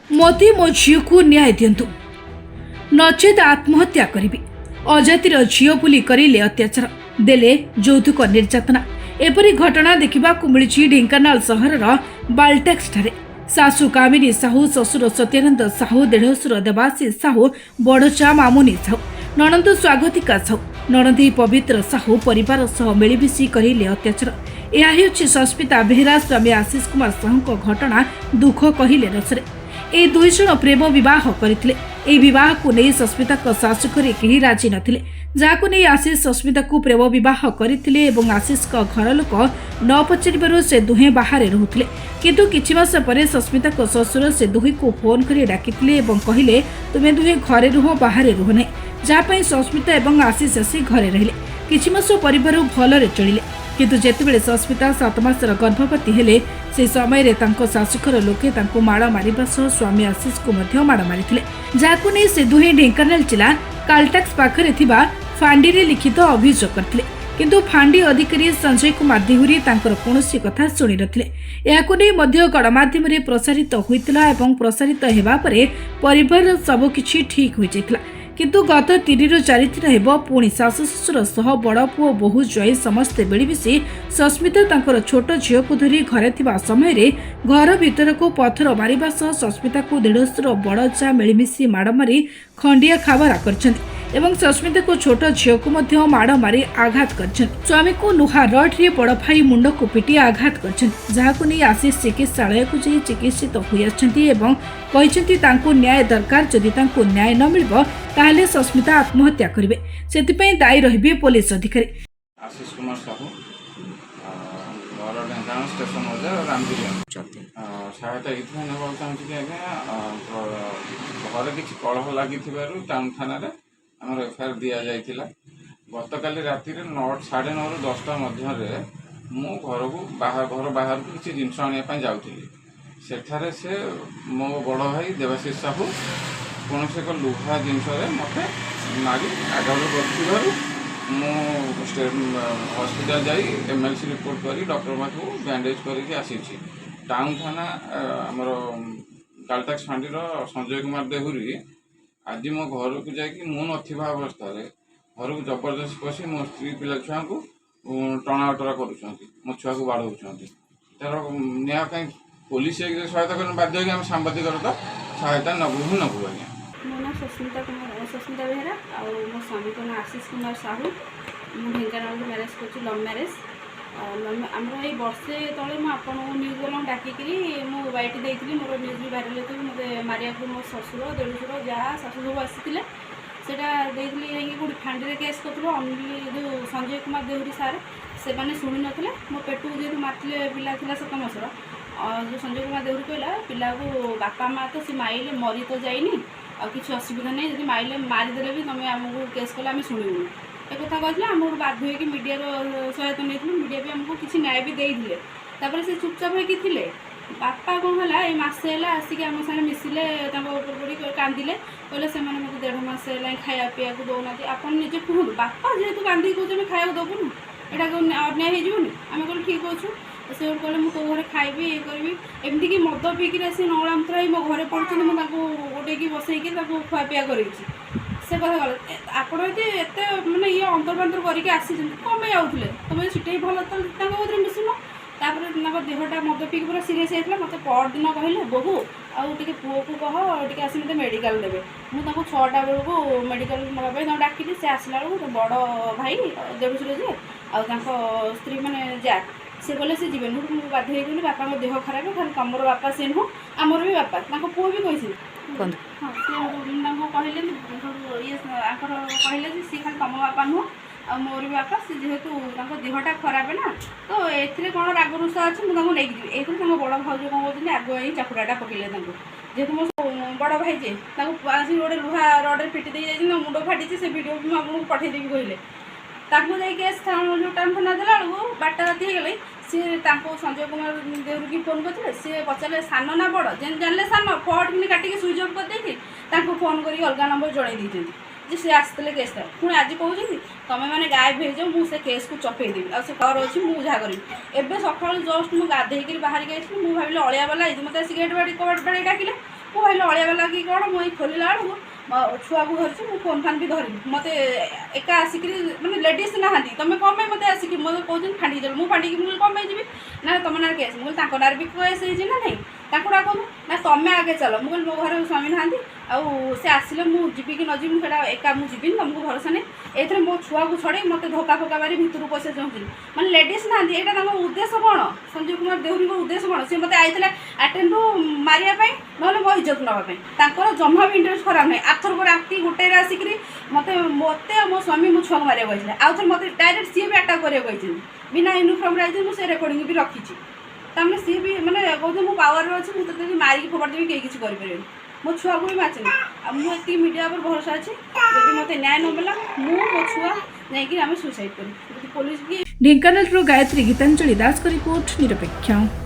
ମୋତେ ମୋ ଝିଅକୁ ନ୍ୟାୟ ଦିଅନ୍ତୁ, ନଚେତ ଆତ୍ମହତ୍ୟା କରିବି। ଅଜାତିର ଝିଅ ବୋଲି କରିଲେ ଅତ୍ୟାଚାର, ଦେଲେ ଯୌତୁକ ନିର୍ଯାତନା। ଏପରି ଘଟଣା ଦେଖିବାକୁ ମିଳିଛି ଢେଙ୍କାନାଳ ସହରର ବାଲଟାକ୍ସଠାରେ। ଶାଶୁ କାମିନୀ ସାହୁ, ଶ୍ୱଶୁର ସତ୍ୟାନନ୍ଦ ସାହୁ, ଦେଢ଼ଶୁର ଦେବାଶିଷ ସାହୁ, ବଡ଼ଚା ମାମୁନି ସାହୁ, ନଣନ୍ଦ ସ୍ୱାଗତିକା ସାହୁ, ନଣନ୍ଦେଇ ପବିତ୍ର ସାହୁ ପରିବାର ସହ ମିଳିମିଶି କରିଲେ ଅତ୍ୟାଚାର। ଏହା ହେଉଛି ସସ୍ମିତା ବେହେରା ସ୍ୱାମୀ ଆଶିଷ କୁମାର ସାହୁଙ୍କ ଘଟଣା। ଦୁଃଖ କହିଲେ ନ ସରେ। এই দুই জন প্রেম বিবাহ করে। এই বিবাহକୁ ନେଇ ସସ୍ମିତାଙ୍କ ଶାଶୁ ଘରେ କେହି ରାଜି ନଥିଲେ, ଯାହାକୁ ନେଇ ଆଶିଷ ସସ୍ମିତାକୁ ପ୍ରେମ ବିବାହ କରିଥିଲେ ଏବଂ ଆଶିଷଙ୍କ ଘର ଲୋକ ନ ପଚାରିବାରୁ ସେ ଦୁହେଁ ବାହାରେ ରହୁଥିଲେ। କିନ୍ତୁ କିଛି ମାସ ପରେ ସସ୍ମିତାଙ୍କ ଶ୍ୱଶୁର ସେ ଦୁହିଁକୁ ଫୋନ୍ କରି ଡାକିଥିଲେ ଏବଂ କହିଲେ, ତୁମେ ଦୁହେଁ ଘରେ ରୁହ, ବାହାରେ ରୁହ ନାହିଁ। ଯାହା ପାଇଁ ସସ୍ମିତା ଏବଂ ଆଶିଷ ଆସି ଘରେ ରହିଲେ। କିଛି ମାସ ପରିବାର ଭଲରେ ଚଳିଲେ। କିନ୍ତୁ ଯେତେବେଳେ ସସ୍ମିତା 7 ମାସର ଗର୍ଭବତୀ ହେଲେ, ସେ ସମୟରେ ତାଙ୍କ ଶାଶୁଘର ଲୋକେ ତାଙ୍କୁ ମାଡ଼ ମାରିବା ସହ ସ୍ୱାମୀ ଆଶିଷକୁ ମଧ୍ୟ ମାଡ଼ ମାରିଥିଲେ, ଯାହାକୁ ନେଇ ସେ ଦୁହେଁ ଢେଙ୍କାନାଳ ଜିଲ୍ଲା କାଲଟାକ୍ସ ପାଖରେ ଥିବା ଫାଣ୍ଡିରେ ଲିଖିତ ଅଭିଯୋଗ କରିଥିଲେ। କିନ୍ତୁ ଫାଣ୍ଡି ଅଧିକାରୀ ସଞ୍ଜୟ କୁମାର ଦେହୁରୀ ତାଙ୍କର କୌଣସି କଥା ଶୁଣିନଥିଲେ। ଏହାକୁ ନେଇ ମଧ୍ୟ ଗଣମାଧ୍ୟମରେ ପ୍ରସାରିତ ହୋଇଥିଲା ଏବଂ ପ୍ରସାରିତ ହେବା ପରେ ପରିବାରର ସବୁକିଛି ଠିକ୍ ହୋଇଯାଇଥିଲା। କିନ୍ତୁ ଗତ 3ରୁ 4 ଦିନ ହେବ ପୁଣି ଶାଶୁ ଶ୍ୱଶୁର ସହ ବଡ଼ ପୁଅ, ବୋହୂ, ଜ୍ୱାଇଁ ସମସ୍ତେ ମିଳିମିଶି ସସ୍ମିତା ତାଙ୍କର ଛୋଟ ଝିଅକୁ ଧରି ଘରେ ଥିବା ସମୟରେ ଘର ଭିତରକୁ ପଥର ମାରିବା ସହ ସସ୍ମିତାକୁ ଦେଢ଼ଶୁର ବଡ଼ ଯା ମିଳିମିଶି ମାଡ଼ ମାରି ଖଣ୍ଡିଆ ଖାବରା କରିଛନ୍ତି ଏବଂ ସସ୍ମିତାକୁ ଛୋଟ ଝିଅକୁ ମଧ୍ୟ ମାଡ଼ ମାରି ଆଘାତ କରିଛନ୍ତି। ସ୍ୱାମୀକୁ ଲୁହା ରଡ୍ରେ ବଡ଼ ଭାଇ ମୁଣ୍ଡକୁ ପିଟି ଆଘାତ କରିଛନ୍ତି, ଯାହାକୁ ନେଇ ଆଶିଷ ଚିକିତ୍ସାଳୟକୁ ଯାଇ ଚିକିତ୍ସିତ ହୋଇଆସିଛନ୍ତି ଏବଂ କହିଛନ୍ତି ତାଙ୍କୁ ନ୍ୟାୟ ଦରକାର। ଯଦି ତାଙ୍କୁ ନ୍ୟାୟ ନ ମିଳିବ ତାହେଲେ ସସ୍ମିତା ଆତ୍ମହତ୍ୟା କରିବେ। ସେଥିପାଇଁ ଦାୟୀ ରହିବେ ପୋଲିସ ଅଧିକାରୀ। आशीष कुमार साहू घर ढेंकाना स्टेशन बजार रामगिरी सहायता ये ना चाहूँ कि आज्ञा घर किसी कलह लगी टाउन थाना आमर एफआईआर दि जाइए। गत काली राति 9:30 ରୁ 10ଟା ମଧ୍ୟରେ ମୁଁ ଘରକୁ घर बाहर किसी जिनस आने जाऊँगी। सेठारे से मो बड़ भाई देवाशीष साहू कौन से एक लुहा जिनस मत मारी आगामी कर हॉस्पिटल जाई एमएलसी रिपोर्ट करी डॉक्टर पाखु बैंडेज करके आसी। टाउन थाना आमर कालटाक्स फांडीर संजय कुमार देहुरी आज मो घर को जाकि मु नथिबा अवस्था घर को जबरदस्त पशि मो स्त्री पिला छुआ को टणाटरा करुँच, मो छुआ को बाढ़ तार न्याय कहीं पुलिस सहायता कर बाध्य आम सांबादिक सहायता नबू ही नबू। आज्ञा मो ना सस्मिता बेहेरा और मो स्वामी को ना आशीष कुमार साहू। मु ढेंकानाल मैरेज कर लव मैरेज आमर ये वर्षे तले मुझे न्यूज वाला डाकिकी मो वाइट देती मोर न्यूज भी भाइराल होती मत मारिया मो शशुर देढ़शुर जहाँ शाशु सब आसी सेटा कौट फांडी केस कर अनली जो संजय कुमार देहुरी सार से मैंने शुणी नथिले। मो पेटू जेहतु मारते पिला 7 मासर जो संजय कुमार देहुरी कहला पिला को बापा माँ तो सी माइले मरी तो जाइनी आ किसी असुविधा नहीं, जब माइले मारिदेले भी तुम आमको केस कले आम शुणुन एक कथा कहते आमको बाध्य होगी मीडिया सहायता नहीं, मीडिया भी आमको किसी न्याय भी देते। तापर से चुपचाप होती थे। बापा कौन है ये मसे है आसिक आम सागे मिसिले पड़ी कांदिले कहले से मत 1.5 मास है खाया पीया दौना आप निजे कहूँ बापा जेहतु कांदी कहे खाया दबुन यहाँ अन्याय होनी आम कह ठीक अच्छे से कहले मुझे तो घर खाइबी ये करी एमती कि मद पीक आसी नौलामूत्र मो घरे पड़ते मुझे गोटे बसैकी खुआ पिया कर से कथा कल आपण एत मैंने ये अंतर्बांतर करके आसी कम आउे तुम सीटे भल तो मिशुन तापर देहटा मद पीक पूरा सीरीयस होता मत परदिन कहले बहु आगे पुओ को कह टे आस मत मेडिकल देवे मुझे 6टा बेलू मेडिकल नापी डाकिली से आसला बेलू बड़ भाई देढ़शुर जे स्त्री मैंने जा सी कहले सी जीवन मुझे बाध्य होगी बापा देह खराब खाली तुमर बापा से नुह आमर भी बापा पुओ भी कही हाँ सी कहले ये कहले सी खाली तुम बापा नुह आ मोर भी बापा सी जेहेतु देहटा खराब है ना तो ये कौन राग रुषा अच्छे मुझे नहीं ये बड़ भाज कौन कहते आग ही चाकुड़ाटा पकड़े जेहतु मो बड़ भाई जे गोटे लुहा रड्रे पिटी दे जाइए मुंड फाटी से वीडियो भी मुझे पठेदेवी कहले ताकू जाए केस जो टाइम थाना देला बेलू 12टा राति हो सी संजय कुमार देहुरी की फोन करते सी पचारे सान ना बड़ जानले सान फट कि काटिकी सुइच अफ करदे फोन कर अलग नंबर जड़े देते जे सी आसते केस पुणी आज कहते तुम मैंने गायब हो जाओ मुझे केस को चपेदेवी आ घर अच्छी मुझे जहाँ करी एवं सका जस्ट मुझे गाधे बाहर मुझे भाविली अलिया वाला ये मत आस गेट बाड़ी कबाट बाड़ी डाकिले କହିଲେ ଅଳିଆ ବାଲା କି କ'ଣ ମୁଁ ଏଇ ଖୋଲିଲା ବେଳକୁ ମୋ ଛୁଆକୁ ଧରିଛି ମୁଁ ଫୋନ୍ ଫାନ୍ ବି ଧରିନି ମୋତେ ଏକା ଆସିକିରି ମାନେ ଲେଡ଼ିଜ୍ ନାହାନ୍ତି ତୁମେ କ'ଣ ପାଇଁ ମୋତେ ଆସିକି ମୋତେ କହୁଛନ୍ତି ଫାଣ୍ଡିକି ଚାଲ ମୁଁ ଫାଣ୍ଡିକି ମୁଁ କ'ଣ ପାଇଁ ଯିବି ନା ତମ ନାଁରେ କେସ୍ ମୁଁ କହିଲି ତାଙ୍କ ନାଁରେ ବି କେସ୍ ହେଇଛି ନା ନାହିଁ ତାଙ୍କୁ ଡାକନ୍ତୁ ନା ତମେ ଆଗେ ଚାଲ ମୁଁ କହିଲି ମୋ ଘରେ ସ୍ୱାମୀ ନାହାନ୍ତି ଆଉ ସେ ଆସିଲେ ମୁଁ ଯିବି କି ନ ଯିବି ସେଇଟା ଏକା ମୁଁ ଯିବିନି ତୁମକୁ ଭରସା ନାହିଁ ଏଥିରେ ମୋ ଛୁଆକୁ ଛଡ଼େଇ ମୋତେ ଧୋକା ଫୋକା ମାରି ଭିତରକୁ ପଶିବା ଚାହୁଁଥିଲି ମାନେ ଲେଡ଼ିଜ୍ ନାହାନ୍ତି ଏଇଟା ତାଙ୍କ ଉଦ୍ଦେଶ୍ୟ କ'ଣ ସଞ୍ଜୀବ କୁମାର ଦେହୁରୀଙ୍କ ଉଦ୍ଦେଶ୍ୟ କ'ଣ ସେ ମୋତେ ଆଇଥିଲା ଆଟେଣ୍ଡରୁ ମାରିବା ପାଇଁ ନହେଲେ ମୋ ଇଜ୍ଜତ ନେବା ପାଇଁ ତାଙ୍କର ଜମା ବି ଇଣ୍ଟରେଷ୍ଟ ଖରାପ ନାହିଁ ଆରଥରକ ରାତି ଗୋଟେରେ ଆସିକିରି ମୋତେ ଆଉ ମୋ ସ୍ୱାମୀ ମୋ ଛୁଆକୁ ମାରିବାକୁ କହିଥିଲେ ଆଉ ଥରେ ମୋତେ ଡାଇରେକ୍ଟ ସିଏ ବି ଆଟାକ୍ କରିବାକୁ କହିଛନ୍ତି ବିନା ୟୁନିଫର୍ମରେ ଆଇଥିଲି ମୁଁ ସେ ରେକର୍ଡ଼ିଂ ବି ରଖିଛି ତାମାନେ ସିଏ ବି ମାନେ କହୁଛନ୍ତି ମୁଁ ପାୱାରରେ ଅଛି ମୁଁ ତତେ ଯଦି ମାରିକି ଫୋପାଡ଼ି ଦେବି କେହି କିଛି କରିପାରିବେନି ମୋ ଛୁଆକୁ ବି ମାଚିନି ଆଉ ମୁଁ ଏତିକି ମିଡ଼ିଆ ଉପରେ ଭରସା ଅଛି ଯଦି ମୋତେ ନ୍ୟାୟ ନ ମିଳିଲା ମୁଁ ମୋ ଛୁଆ ଯାଇକି ଆମେ ସୁସାଇଡ଼୍ କରିବୁ ଯଦି ପୋଲିସ କି ଢେଙ୍କାନାଳରୁ ଗାୟତ୍ରୀ ଗୀତାଞ୍ଜଳି ଦାସଙ୍କ ରିପୋର୍ଟ ନିରପେକ୍ଷ।